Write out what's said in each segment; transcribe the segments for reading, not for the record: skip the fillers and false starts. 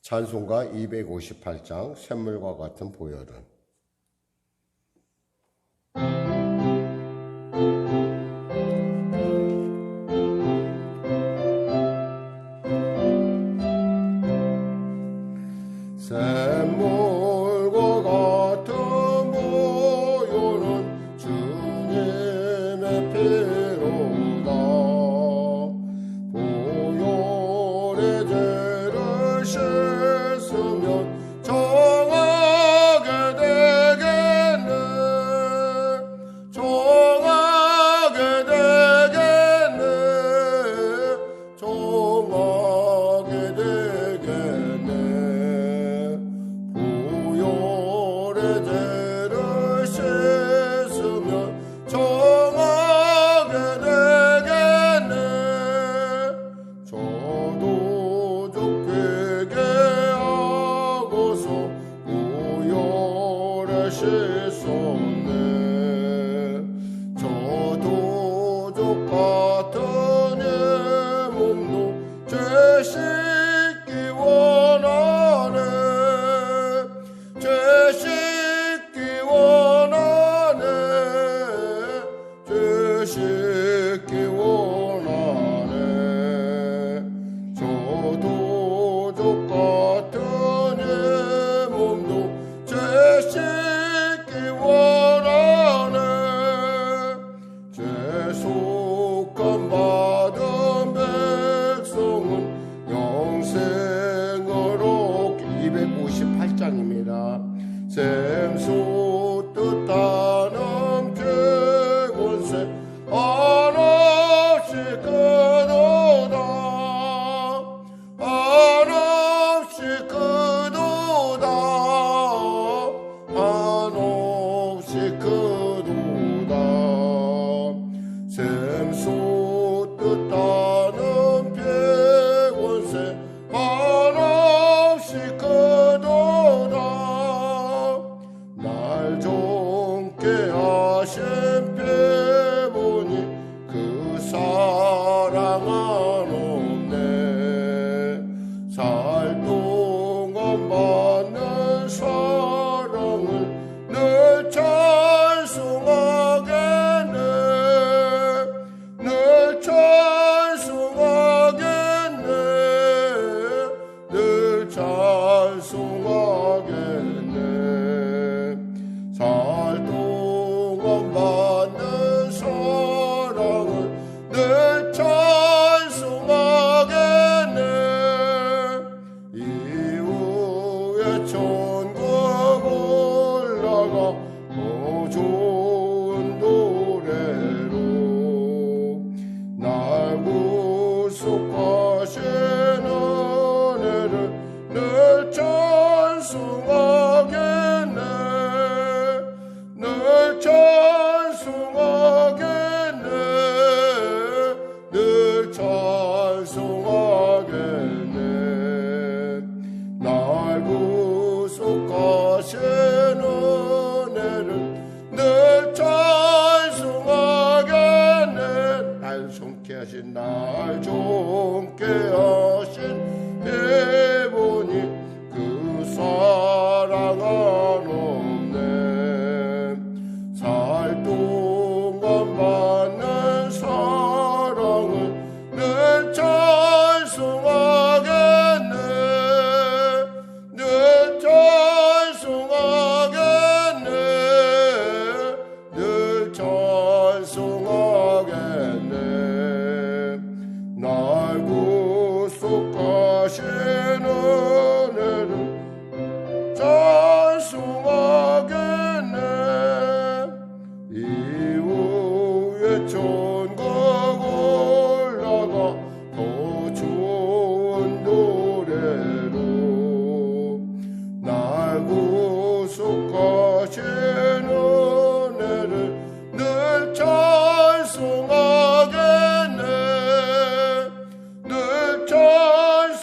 찬송가 258장 샘물과 같은 보혈은. 샘물과 같은 보혈은 주님의 피로다. 보혈의 죄를 씻으면 정하게 되겠네. 정하게 되겠네. 정하게 되겠네. 보혈의 죄를 씻으면 정하게 되겠네. 저도 족되게 하고서 보혈에 씻었네. 저도 족 같은 이 몸도 죄 씻기 원하네. 죄 씻기 원하네. 죄 씻기 원하네. 저도 족 같은 이 몸도 죄 씻기 원하네. 죄속함 받은 백성은 영생을 얻기. 258장입니다. 샘솟 뜻하는 쾌권세 한없이 크도다. 한없이 크도다. 한없이 크도다. 샘솟 뜻하는 쾌권세 한없이 크도다. 날 좋게 하신 피보니 그 사랑 한없네. 살 동안 받는 사랑을 늘 찬송하겠네. 늘 찬송하겠네. 늘 찬송하겠네. 살 동안 받는 사랑을 늘 찬송하겠네. 이후에 천국 올라가 더 좋은 노래로 날 구속하신 은혜를 늘 찬송하겠네. 늘 찬송하겠네. 늘 찬송하겠네. 날 구속하신 은혜를 늘 찬송하겠네. 날 좋게 하신 날 좋게 하신 피보니 그 사랑 한없네. 살 동안 받는 사랑을 늘 찬송하겠네. 늘 찬송하겠네. 늘 찬송하겠네. 날 구속하신 은혜를 찬송하겠네. 이후에 천국 올라가 더 좋은 노래로 날 구속하신 은혜를 늘 찬송하겠네. 늘 찬송하겠네.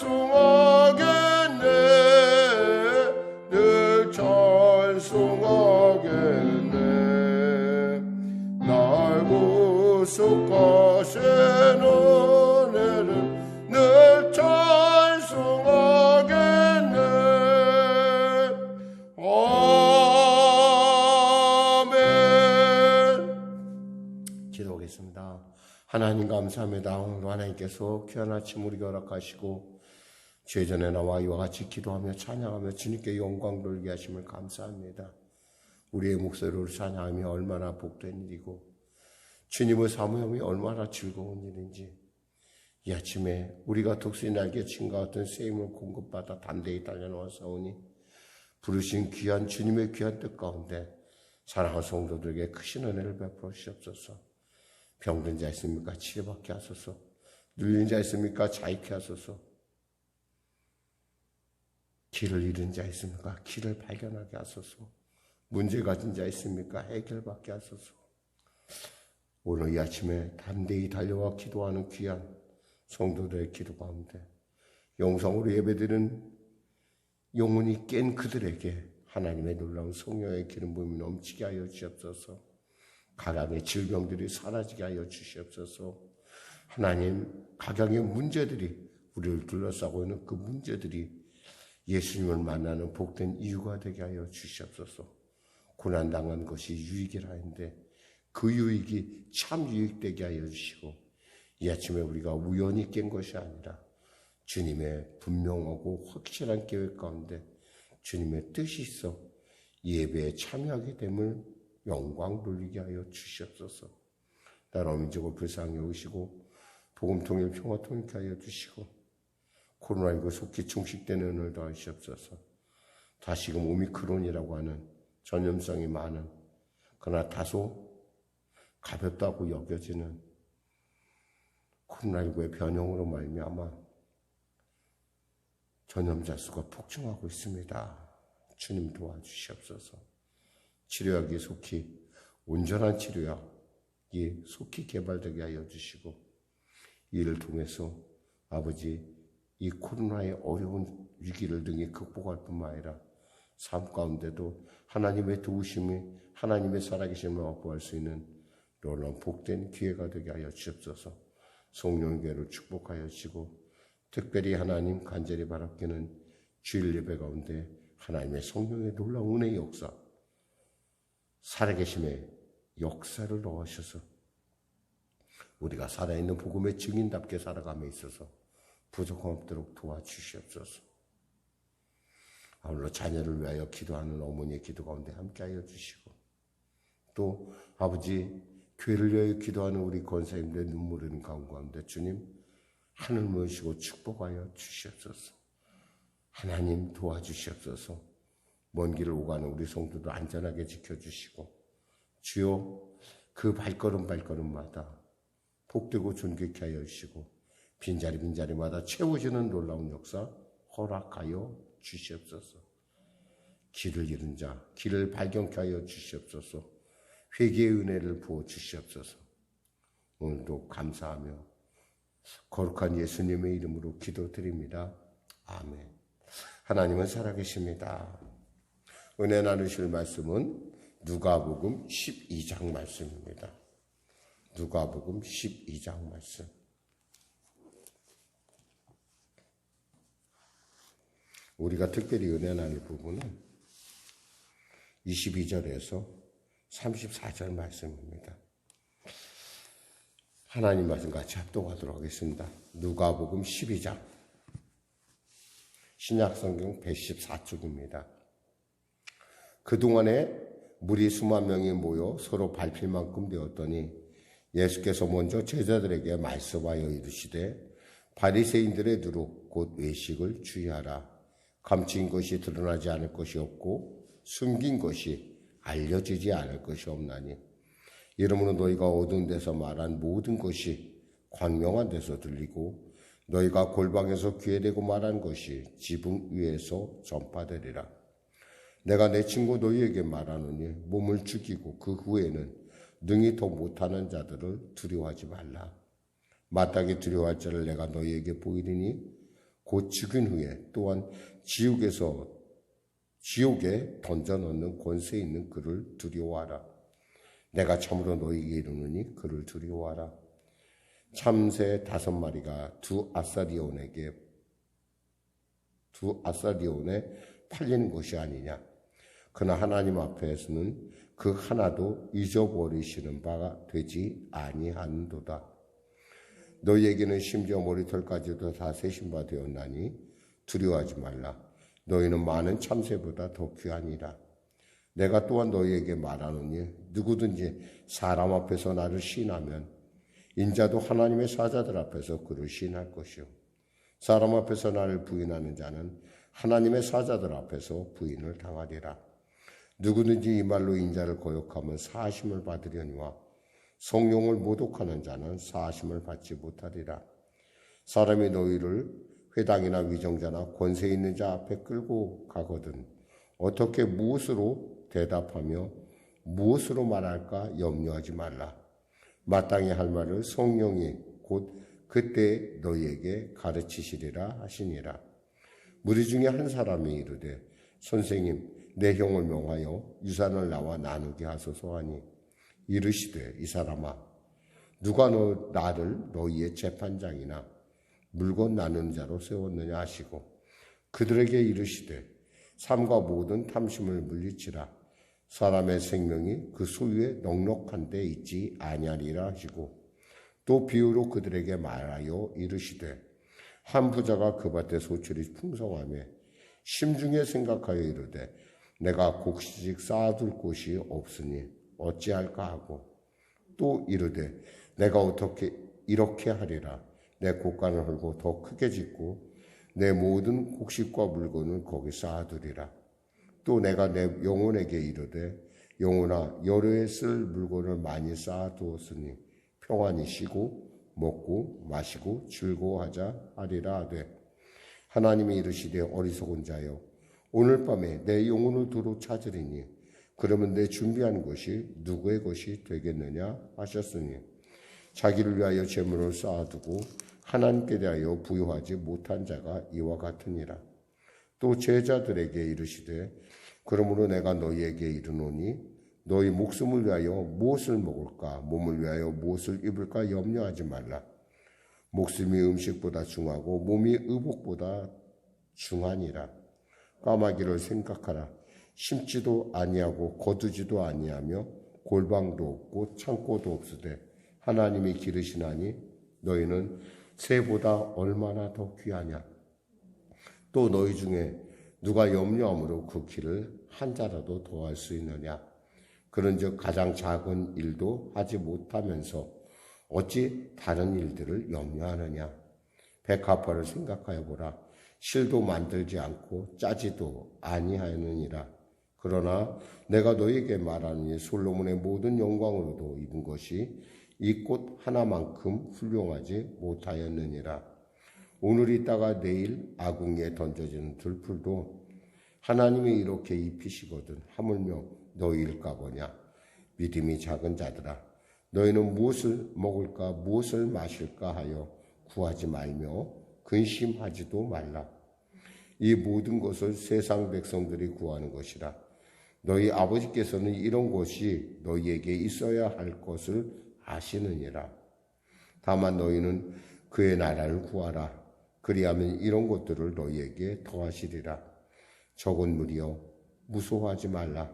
하나님 감사합니다. 오늘도 하나님께서 귀한 아침 우리에게 허락하시고 죄전에 나와 이와 같이 기도하며 찬양하며 주님께 영광 돌리게 하심을 감사합니다. 우리의 목소리를 찬양하며 얼마나 복된 일이고 주님을 사모함이 얼마나 즐거운 일인지 이 아침에 우리가 독수리 날개친과 같은 쓰임을 공급받아 담대히 달려나와 싸우니 부르신 귀한 주님의 귀한 뜻 가운데 사랑하는 성도들에게 크신 은혜를 베풀어 주시옵소서. 병든 자 있습니까? 치료받게 하소서. 눌린 자 있습니까? 자유케 하소서. 길을 잃은 자 있습니까? 길을 발견하게 하소서. 문제 가진 자 있습니까? 해결받게 하소서. 오늘 이 아침에 담대히 달려와 기도하는 귀한 성도들의 기도 가운데 영성으로 예배드리는 영혼이 깬 그들에게 하나님의 놀라운 성령의 기름 부음이 넘치게 하여 주시옵소서. 각양의 질병들이 사라지게 하여 주시옵소서. 하나님, 각양의 문제들이 우리를 둘러싸고 있는 그 문제들이 예수님을 만나는 복된 이유가 되게 하여 주시옵소서. 고난당한 것이 유익이라 했는데 그 유익이 참 유익되게 하여 주시고 이 아침에 우리가 우연히 깬 것이 아니라 주님의 분명하고 확실한 계획 가운데 주님의 뜻이 있어 예배에 참여하게 됨을 영광 돌리게 하여 주시옵소서. 나라 민족을 불쌍히 여기시고 복음 통일 평화 통일케 하여 주시고 코로나19 속히 종식되는 은혜를 더하시옵소서. 다시금 오미크론이라고 하는 전염성이 많은 그러나 다소 가볍다고 여겨지는 코로나19의 변형으로 말미암아 전염자 수가 폭증하고 있습니다. 주님 도와주시옵소서. 치료약이 속히 온전한 치료약이 속히 개발되게 하여 주시고 이를 통해서 아버지 이 코로나의 어려운 위기를 등에 극복할 뿐만 아니라 삶 가운데도 하나님의 도우심이 하나님의 살아계심을 확보할 수 있는 놀라운 복된 기회가 되게 하여 주옵소서. 성령의 교회를 축복하여 주시고 특별히 하나님 간절히 바랍기는 주일 예배 가운데 하나님의 성령의 놀라운 은혜의 역사 살아계심의 역사를 넣으셔서 우리가 살아있는 복음의 증인답게 살아감에 있어서 부족함 없도록 도와주시옵소서. 아울러 자녀를 위하여 기도하는 어머니의 기도 가운데 함께하여 주시고 또 아버지 교회를 위하여 기도하는 우리 권사님들의 눈물 흐르는 가운데 주님 하늘 모시고 축복하여 주시옵소서. 하나님 도와주시옵소서. 먼 길을 오가는 우리 성도도 안전하게 지켜주시고 주여 그 발걸음마다 복되고 존귀케 하여 주시고 빈자리마다 채워지는 놀라운 역사 허락하여 주시옵소서. 길을 잃은 자 길을 발견케 하여 주시옵소서. 회개의 은혜를 부어 주시옵소서. 오늘도 감사하며 거룩한 예수님의 이름으로 기도드립니다. 아멘. 하나님은 살아계십니다. 은혜 나누실 말씀은 누가복음 12장 말씀입니다. 누가복음 12장 말씀. 우리가 특별히 은혜 나눌 부분은 22절에서 34절 말씀입니다. 하나님 말씀 같이 합독하도록 하겠습니다. 누가복음 12장 신약성경 114쪽입니다. 그동안에 무리 수만 명이 모여 서로 밟힐 만큼 되었더니 예수께서 먼저 제자들에게 말씀하여 이르시되 바리새인들의 누룩 곧 외식을 주의하라. 감추인 것이 드러나지 않을 것이 없고 숨긴 것이 알려지지 않을 것이 없나니 이러므로 너희가 어두운 데서 말한 모든 것이 광명한 데서 들리고 너희가 골방에서 귀에 대고 말한 것이 지붕 위에서 전파되리라. 내가 내 친구 너희에게 말하노니 몸을 죽이고 그 후에는 능히 더 못하는 자들을 두려워하지 말라. 마땅히 두려워할 자를 내가 너희에게 보이리니 곧 죽은 후에 또한 지옥에 던져넣는 권세 있는 그를 두려워하라. 내가 참으로 너희에게 이르노니 그를 두려워하라. 참새 5마리가 두 아사리온에 팔리는 것이 아니냐. 그러나 하나님 앞에서는 그 하나도 잊어버리시는 바가 되지 아니한도다. 너희에게는 심지어 머리털까지도 다 세신 바 되었나니 두려워하지 말라. 너희는 많은 참새보다 더 귀하니라. 내가 또한 너희에게 말하노니 누구든지 사람 앞에서 나를 시인하면 인자도 하나님의 사자들 앞에서 그를 시인할 것이요. 사람 앞에서 나를 부인하는 자는 하나님의 사자들 앞에서 부인을 당하리라. 누구든지 이 말로 인자를 거역하면 사하심을 받으려니와 성령을 모독하는 자는 사하심을 받지 못하리라. 사람이 너희를 회당이나 위정자나 권세 있는 자 앞에 끌고 가거든 어떻게 무엇으로 대답하며 무엇으로 말할까 염려하지 말라. 마땅히 할 말을 성령이 곧 그때 너희에게 가르치시리라 하시니라. 무리 중에 한 사람이 이르되 선생님 내 형을 명하여 유산을 나와 나누게 하소서 하니 이르시되 이 사람아 누가 나를 너희의 재판장이나 물건 나누는 자로 세웠느냐 하시고 그들에게 이르시되 삶과 모든 탐심을 물리치라. 사람의 생명이 그 소유에 넉넉한 데 있지 아니하리라 하시고 또 비유로 그들에게 말하여 이르시되 한 부자가 그 밭에 소출이 풍성하며 심중에 생각하여 이르되 내가 곡식 쌓아둘 곳이 없으니 어찌할까 하고 또 이르되 내가 어떻게 이렇게 하리라. 내 곳간을 헐고 더 크게 짓고 내 모든 곡식과 물건을 거기 쌓아두리라. 또 내가 내 영혼에게 이르되 영혼아 여러에 쓸 물건을 많이 쌓아두었으니 평안히 쉬고 먹고 마시고 즐거워하자 하리라 하되 하나님이 이르시되 어리석은 자여 오늘 밤에 내 영혼을 두루 찾으리니 그러면 내 준비한 것이 누구의 것이 되겠느냐 하셨으니 자기를 위하여 재물을 쌓아두고 하나님께 대하여 부여하지 못한 자가 이와 같으니라. 또 제자들에게 이르시되 그러므로 내가 너희에게 이르노니 너희 목숨을 위하여 무엇을 먹을까 몸을 위하여 무엇을 입을까 염려하지 말라. 목숨이 음식보다 중하고 몸이 의복보다 중하니라. 까마귀를 생각하라. 심지도 아니하고 거두지도 아니하며 골방도 없고 창고도 없으되 하나님이 기르시나니 너희는 새보다 얼마나 더 귀하냐. 또 너희 중에 누가 염려함으로 그 길을 한 자라도 더할 수 있느냐. 그런즉 가장 작은 일도 하지 못하면서 어찌 다른 일들을 염려하느냐. 백합화를 생각하여 보라. 실도 만들지 않고 짜지도 아니하느니라. 그러나 내가 너희에게 말하니 솔로몬의 모든 영광으로도 입은 것이 이 꽃 하나만큼 훌륭하지 못하였느니라. 오늘 있다가 내일 아궁이에 던져지는 들풀도 하나님이 이렇게 입히시거든 하물며 너희일까 보냐. 믿음이 작은 자들아 너희는 무엇을 먹을까 무엇을 마실까 하여 구하지 말며 근심하지도 말라. 이 모든 것을 세상 백성들이 구하는 것이라. 너희 아버지께서는 이런 것이 너희에게 있어야 할 것을 아시느니라. 다만 너희는 그의 나라를 구하라. 그리하면 이런 것들을 너희에게 더하시리라. 적은 무리여 무서워하지 말라.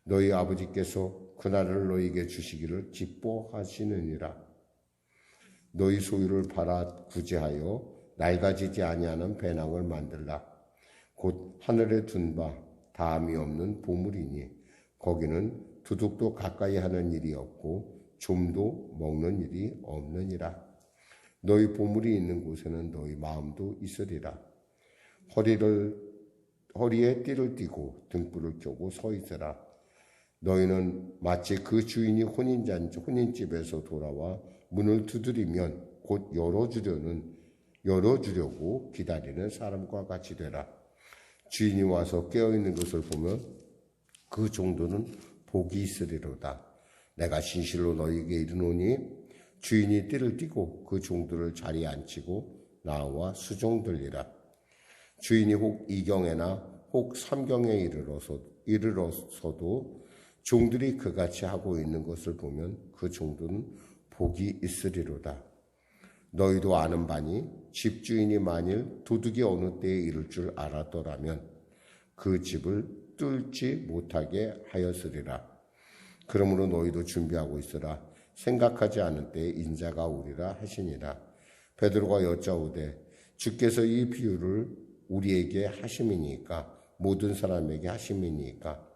너희 아버지께서 그 나라를 너희에게 주시기를 기뻐하시느니라. 너희 소유를 팔아 구제하여 낡아지지 아니하는 배낭을 만들라. 곧 하늘에 둔 바 다함이 없는 보물이니 거기는 두둑도 가까이 하는 일이 없고 좀도 먹는 일이 없느니라. 너희 보물이 있는 곳에는 너희 마음도 있으리라. 허리에 띠를 띠고 등불을 켜고 서 있으라. 너희는 마치 그 주인이 혼인집에서 돌아와 문을 두드리면 곧 열어주려고 기다리는 사람과 같이 되라. 주인이 와서 깨어있는 것을 보면 그 종들은 복이 있으리로다. 내가 진실로 너희에게 이르노니 주인이 띠를 띠고 그 종들을 자리에 앉히고 나와 수종들리라. 주인이 혹 2경에나 혹 3경에 이르러서도 종들이 그같이 하고 있는 것을 보면 그 종들은 복이 있으리로다. 너희도 아는 바니 집주인이 만일 도둑이 어느 때에 이를 줄 알았더라면 그 집을 뚫지 못하게 하였으리라. 그러므로 너희도 준비하고 있으라. 생각하지 않을 때 인자가 오리라 하시니라. 베드로가 여짜오되 주께서 이 비유를 우리에게 하심이니까 모든 사람에게 하심이니까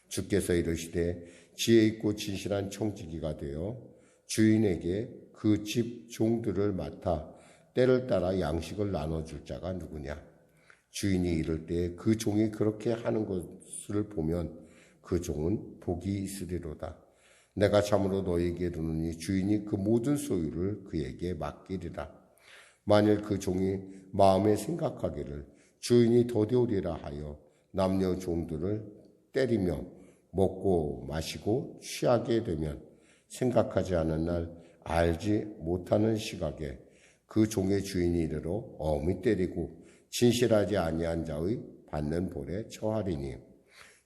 주께서 이르시되 지혜 있고 진실한 청지기가 되어 주인에게 그 집 종들을 맡아 때를 따라 양식을 나눠줄 자가 누구냐. 주인이 이를 때 그 종이 그렇게 하는 것을 보면 그 종은 복이 있으리로다. 내가 참으로 너희에게 이르노니 주인이 그 모든 소유를 그에게 맡기리라. 만일 그 종이 마음에 생각하기를 주인이 더디오리라 하여 남녀 종들을 때리며 먹고 마시고 취하게 되면 생각하지 않은 날 알지 못하는 시각에 그 종의 주인이 이르러 엄히 때리고 진실하지 아니한 자의 받는 벌에 처하리니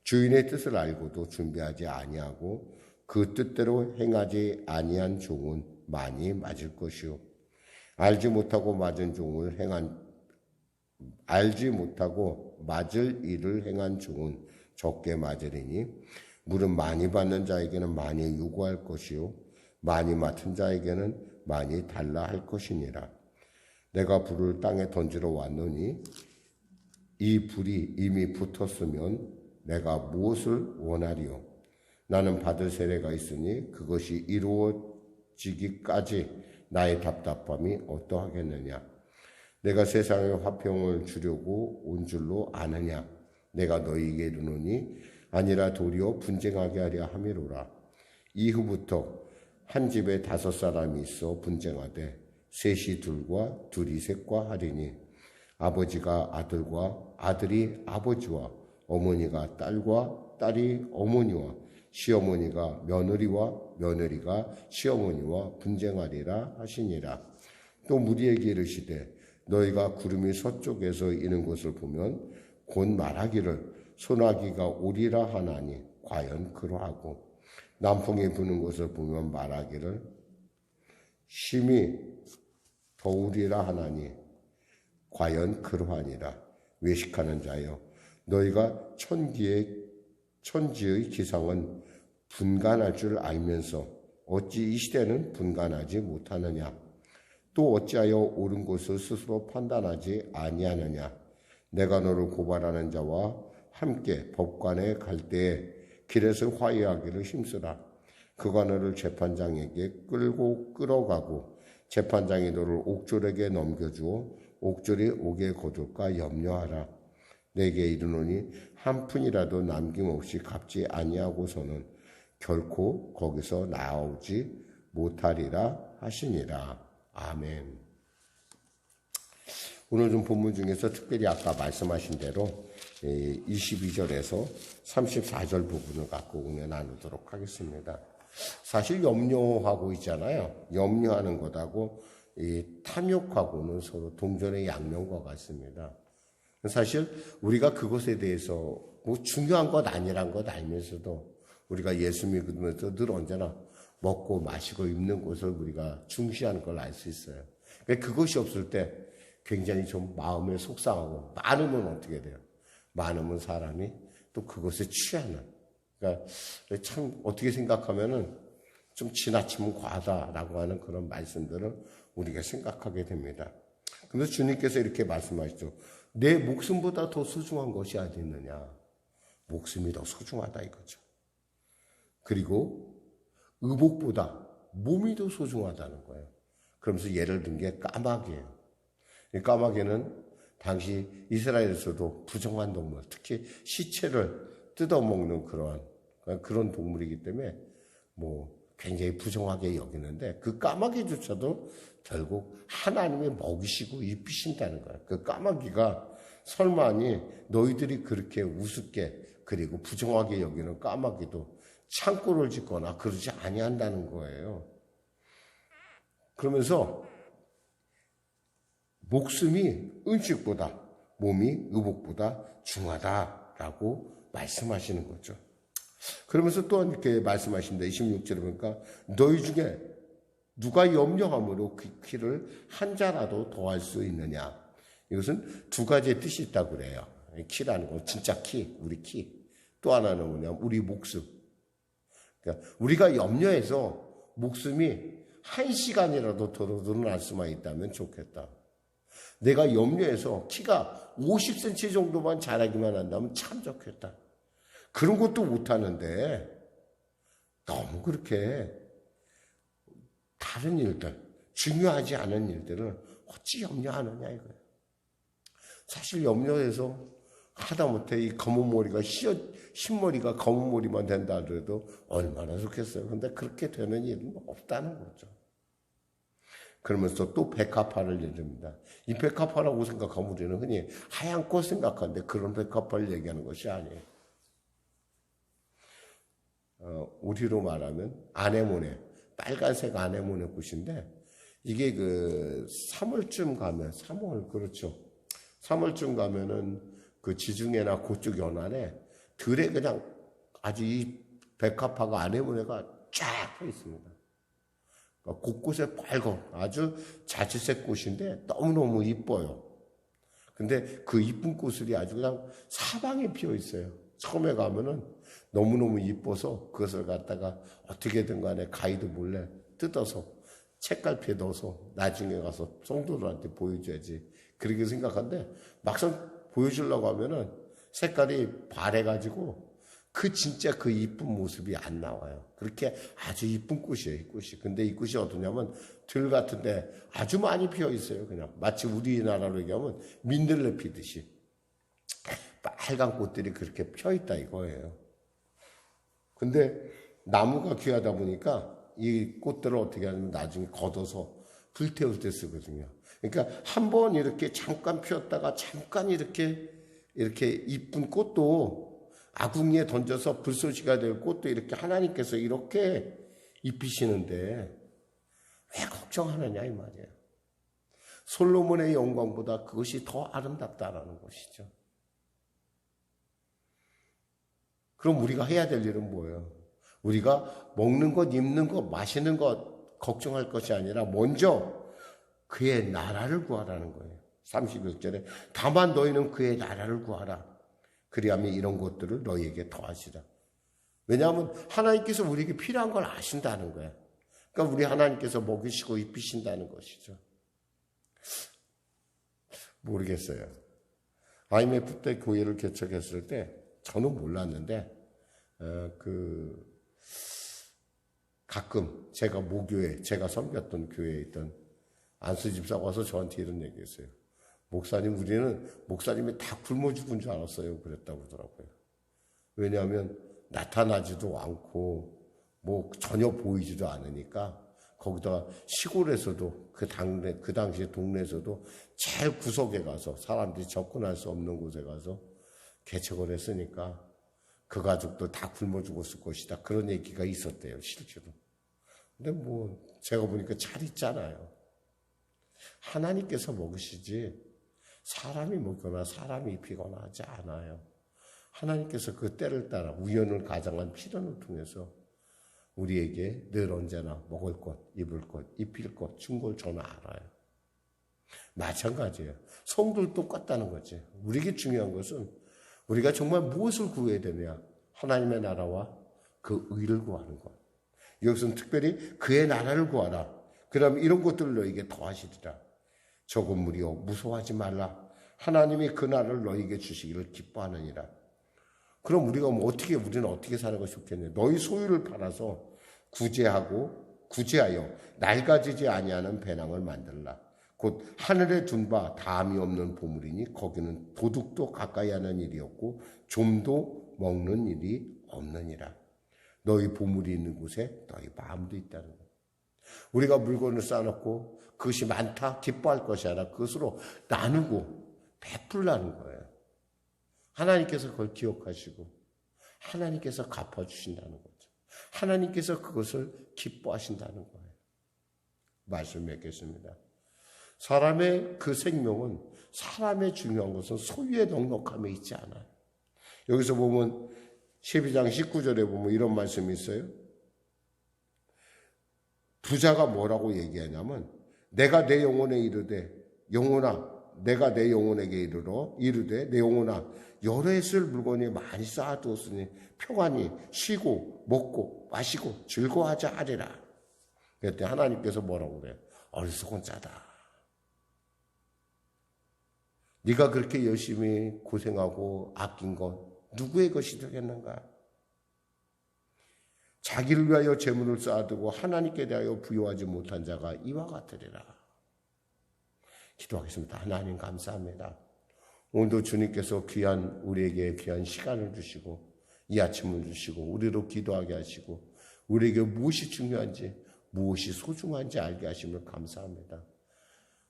주인의 뜻을 알고도 준비하지 아니하고 그 뜻대로 행하지 아니한 종은 많이 맞을 것이요 알지 못하고 맞을 일을 행한 종은 적게 맞으리니 물은 많이 받는 자에게는 많이 요구할 것이요 많이 맡은 자에게는 많이 달라 할 것이니라. 내가 불을 땅에 던지러 왔노니 이 불이 이미 붙었으면 내가 무엇을 원하리요? 나는 받을 세례가 있으니 그것이 이루어지기까지 나의 답답함이 어떠하겠느냐? 내가 세상에 화평을 주려고 온 줄로 아느냐? 내가 너희에게 이르노니 아니라 도리어 분쟁하게 하려 함이로라. 이후부터 한 집에 5사람이 있어 분쟁하되 셋이 둘과 둘이 셋과 하리니 아버지가 아들과 아들이 아버지와 어머니가 딸과 딸이 어머니와 시어머니가 며느리와 며느리가 시어머니와 분쟁하리라 하시니라. 또 무리에게 이르시되 너희가 구름이 서쪽에서 이는 것을 보면 곧 말하기를 소나기가 오리라 하나니 과연 그러하고 남풍이 부는 것을 보면 말하기를 심히 더우리라 하나니 과연 그러하니라. 외식하는 자여 너희가 천지의 기상은 분간할 줄 알면서 어찌 이 시대는 분간하지 못하느냐. 또 어찌하여 옳은 것을 스스로 판단하지 아니하느냐. 내가 너를 고발하는 자와 함께 법관에 갈 때에 길에서 화해하기를 힘쓰라. 그가 너를 재판장에게 끌어가고 재판장이 너를 옥졸에게 넘겨주어 옥졸이 옥에 거둘까 염려하라. 내게 이르노니 한 푼이라도 남김없이 갚지 아니하고서는 결코 거기서 나오지 못하리라 하시니라. 아멘. 오늘 좀 본문 중에서 특별히 아까 말씀하신 대로 22절에서 34절 부분을 갖고 오늘 나누도록 하겠습니다. 사실 염려하고 있잖아요. 염려하는 것하고 이 탐욕하고는 서로 동전의 양면과 같습니다. 사실 우리가 그것에 대해서 뭐 중요한 것 아니란 것 알면서도 우리가 예수 믿으면서 늘 언제나 먹고 마시고 입는 것을 우리가 중시하는 걸 알 수 있어요. 그러니까 그것이 없을 때 굉장히 좀 마음에 속상하고 많으면 어떻게 돼요? 많으면 사람이 또 그것에 취하는. 그러니까 참 어떻게 생각하면은 좀 지나치면 과하다라고 하는 그런 말씀들을 우리가 생각하게 됩니다. 그래서 주님께서 이렇게 말씀하시죠. 내 목숨보다 더 소중한 것이 어디 있느냐. 목숨이 더 소중하다 이거죠. 그리고 의복보다 몸이 더 소중하다는 거예요. 그러면서 예를 든 게 까마귀예요. 이 까마귀는 당시 이스라엘에서도 부정한 동물, 특히 시체를 뜯어먹는 그런 동물이기 때문에 뭐 굉장히 부정하게 여기는데 그 까마귀조차도 결국 하나님이 먹이시고 입히신다는 거예요. 그 까마귀가 설마니 너희들이 그렇게 우습게 그리고 부정하게 여기는 까마귀도 창고를 짓거나 그러지 아니한다는 거예요. 그러면서 목숨이 음식보다 몸이 의복보다 중하다라고 말씀하시는 거죠. 그러면서 또한 이렇게 말씀하십니다. 26절에 보니까 너희 중에 누가 염려함으로 그 키를 한 자라도 더할 수 있느냐. 이것은 두 가지의 뜻이 있다고 그래요. 키라는 건 진짜 키, 우리 키. 또 하나는 뭐냐면 우리 목숨. 그러니까 우리가 염려해서 목숨이 1시간이라도 더 늘어날 수만 있다면 좋겠다. 내가 염려해서 키가 50cm 정도만 자라기만 한다면 참 좋겠다. 그런 것도 못하는데 너무 그렇게 다른 일들, 중요하지 않은 일들을 어찌 염려하느냐 이거예요. 사실 염려해서 하다못해 이 검은 머리가 흰머리가 검은 머리만 된다 하더라도 얼마나 좋겠어요. 근데 그렇게 되는 일은 없다는 거죠. 그러면서 또 백합화를 얘기합니다. 이 백합화라고 생각하면 우리는 흔히 하얀 꽃 생각하는데 그런 백합화를 얘기하는 것이 아니에요. 우리로 말하면 아네모네, 빨간색 아네모네 꽃인데 이게 그 3월쯤 가면 3월 그렇죠. 3월쯤 가면은 그 지중해나 그쪽 연안에 들에 그냥 아주 이 백합화가 아네모네가 쫙 펴 있습니다. 그러니까 곳곳에 빨간 아주 자주색 꽃인데 너무너무 이뻐요. 근데 그 이쁜 꽃들이 아주 그냥 사방에 피어 있어요. 처음에 가면은 너무너무 이뻐서 그것을 갖다가 어떻게든 간에 가이드 몰래 뜯어서 책갈피에 넣어서 나중에 가서 성도들한테 보여줘야지. 그렇게 생각하는데 막상 보여주려고 하면은 색깔이 바래가지고 진짜 그 이쁜 모습이 안 나와요. 그렇게 아주 이쁜 꽃이에요, 이 꽃이. 근데 이 꽃이 어떠냐면 들 같은데 아주 많이 피어 있어요, 그냥. 마치 우리나라로 얘기하면 민들레 피듯이. 빨간 꽃들이 그렇게 펴 있다 이거예요. 근데 나무가 귀하다 보니까 이 꽃들을 어떻게 하냐면 나중에 걷어서 불태울 때 쓰거든요. 그러니까 한번 이렇게 잠깐 피었다가 잠깐 이렇게 이쁜 꽃도 아궁이에 던져서 불쏘시가 될 꽃도 이렇게 하나님께서 이렇게 입히시는데 왜 걱정하느냐 이 말이에요. 솔로몬의 영광보다 그것이 더 아름답다라는 것이죠. 그럼 우리가 해야 될 일은 뭐예요? 우리가 먹는 것, 입는 것, 마시는 것 걱정할 것이 아니라 먼저 그의 나라를 구하라는 거예요. 31절에 다만 너희는 그의 나라를 구하라. 그리하면 이런 것들을 너희에게 더하시라. 왜냐하면 하나님께서 우리에게 필요한 걸 아신다는 거예요. 그러니까 우리 하나님께서 먹이시고 입히신다는 것이죠. 모르겠어요. IMF 때 교회를 개척했을 때 저는 몰랐는데 가끔 제가 모교회, 제가 섬겼던 교회에 있던 안수 집사가 와서 저한테 이런 얘기했어요. 목사님, 우리는 목사님이 다 굶어 죽은 줄 알았어요. 그랬다고 하더라고요. 왜냐하면 나타나지도 않고 전혀 보이지도 않으니까 거기다가 시골에서도 그 당시 동네에서도 제일 구석에 가서 사람들이 접근할 수 없는 곳에 가서 개척을 했으니까 그 가족들 다 굶어 죽었을 것이다. 그런 얘기가 있었대요. 실제로. 근데 제가 보니까 잘 있잖아요. 하나님께서 먹으시지 사람이 먹거나 사람이 입히거나 하지 않아요. 하나님께서 그 때를 따라 우연을 가장한 필연을 통해서 우리에게 늘 언제나 먹을 것, 입을 것, 입힐 것 준 걸 저는 알아요. 마찬가지예요. 성도도 똑같다는 거지. 우리에게 중요한 것은 우리가 정말 무엇을 구해야 되냐? 하나님의 나라와 그 의를 구하는 것. 여기서는 특별히 그의 나라를 구하라. 그럼 이런 것들을 너에게 더하시리라. 적은 무리여 무서워하지 말라. 하나님이 그 나라를 너에게 주시기를 기뻐하느니라. 그럼 우리는 어떻게 사는 것이 좋겠냐? 너희 소유를 팔아서 구제하여 낡아지지 아니하는 배낭을 만들라. 곧 하늘에 둔 바 다함이 없는 보물이니 거기는 도둑도 가까이 하는 일이 없고 좀도 먹는 일이 없느니라. 너희 보물이 있는 곳에 너희 마음도 있다는 거예요. 우리가 물건을 쌓아놓고 그것이 많다 기뻐할 것이 아니라 그것으로 나누고 베풀라는 거예요. 하나님께서 그걸 기억하시고 하나님께서 갚아주신다는 거죠. 하나님께서 그것을 기뻐하신다는 거예요. 말씀 맺겠습니다. 사람의 그 생명은 사람의 중요한 것은 소유의 넉넉함에 있지 않아요. 여기서 보면 12장 19절에 보면 이런 말씀이 있어요. 부자가 뭐라고 얘기하냐면 내가 내 영혼에 이르되 영혼아 내가 내 영혼에게 이르되 내 영혼아 여러 해 쓸 물건이 많이 쌓아두었으니 평안히 쉬고 먹고 마시고 즐거워하자 하리라. 그랬더니 하나님께서 뭐라고 그래요? 어리석은 자다. 네가 그렇게 열심히 고생하고 아낀 건 누구의 것이 되겠는가? 자기를 위하여 재물을 쌓아두고 하나님께 대하여 부여하지 못한 자가 이와 같으리라. 기도하겠습니다. 하나님 감사합니다. 오늘도 주님께서 우리에게 귀한 시간을 주시고 이 아침을 주시고 우리로 기도하게 하시고 우리에게 무엇이 중요한지 무엇이 소중한지 알게 하심을 감사합니다.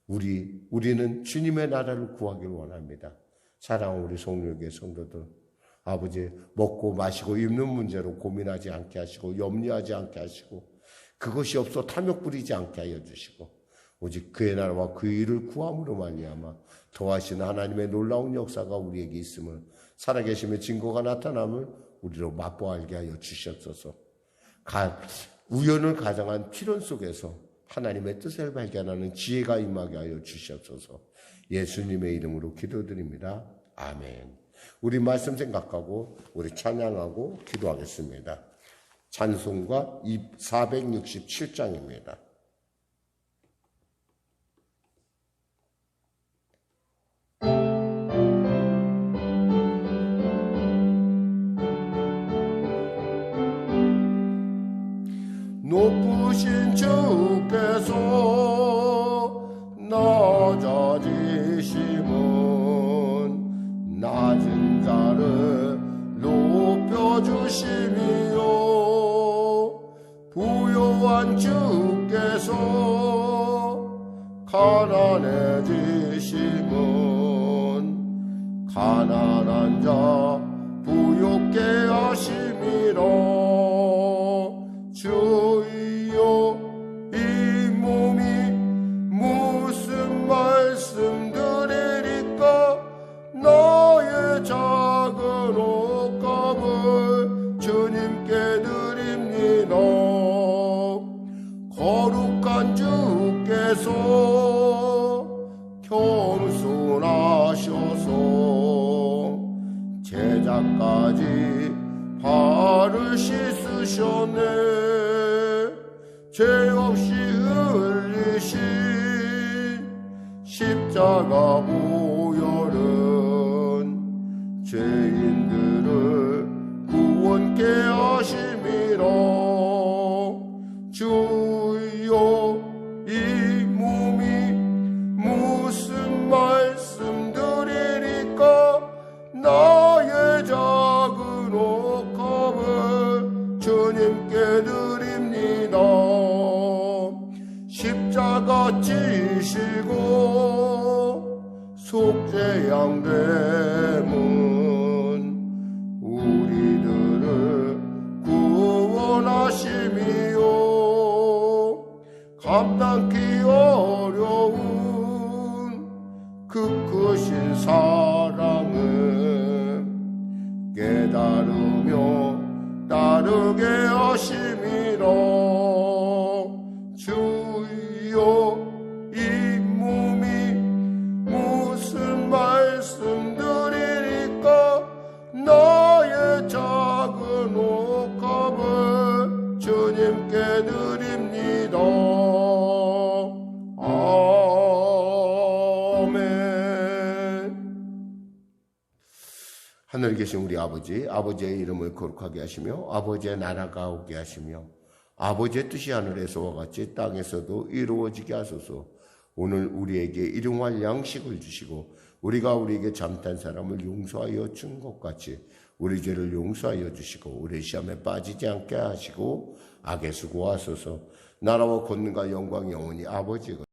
우리는 주님의 나라를 구하기를 원합니다. 사랑하는 우리 송력의 성도들, 아버지 먹고 마시고 입는 문제로 고민하지 않게 하시고 염려하지 않게 하시고 그것이 없어 탐욕 부리지 않게 하여 주시고 오직 그의 나라와 그 일을 구함으로 말미암아 더하시는 하나님의 놀라운 역사가 우리에게 있음을 살아계심의 증거가 나타남을 우리로 맛보알게 하여 주시옵소서. 우연을 가장한 필연 속에서 하나님의 뜻을 발견하는 지혜가 임하게 하여 주시옵소서. 예수님의 이름으로 기도드립니다. 아멘. 우리 말씀 생각하고 우리 찬양하고 기도하겠습니다. 찬송가 467장입니다. 높으신 주께서 낮아지심은 낮은 자를 높여주심이요 부요한 주께서 가난해지심은 가난한 자 부요케 하심이라. 주여 이 몸이 무슨 말씀 드리리까 나의 작은 옷감을 주님께 드립니다. 거룩한 주께서 겸손하셔서 제자까지 발을 씻으셨네. 죄 없이 흘리신 십자가 보혈은 죄인들을 구원케 하심이라. 주여 이 몸이 무슨 말씀 드리리까 나의 작은 옷감을 주님께 드립니다. 십자가 지시고 속죄양됨은 우리들을 구원하심이요 감당기 어려운 그 크신 사랑을 깨달으며 따르게 하심이라. 주여 이 몸이 무슨 말씀 드리리까 나의 작은 옷감을 주님께 드립니다. 하늘에 계신 우리 아버지의 이름을 거룩하게 하시며 아버지의 나라가 오게 하시며 아버지의 뜻이 하늘에서와 같이 땅에서도 이루어지게 하소서. 오늘 우리에게 일용할 양식을 주시고 우리가 우리에게 잘못한 사람을 용서하여 준 것 같이 우리 죄를 용서하여 주시고 우리 시험에 빠지지 않게 하시고 악에서 구하소서. 나라와 권능과 영광이 영원히 아버지가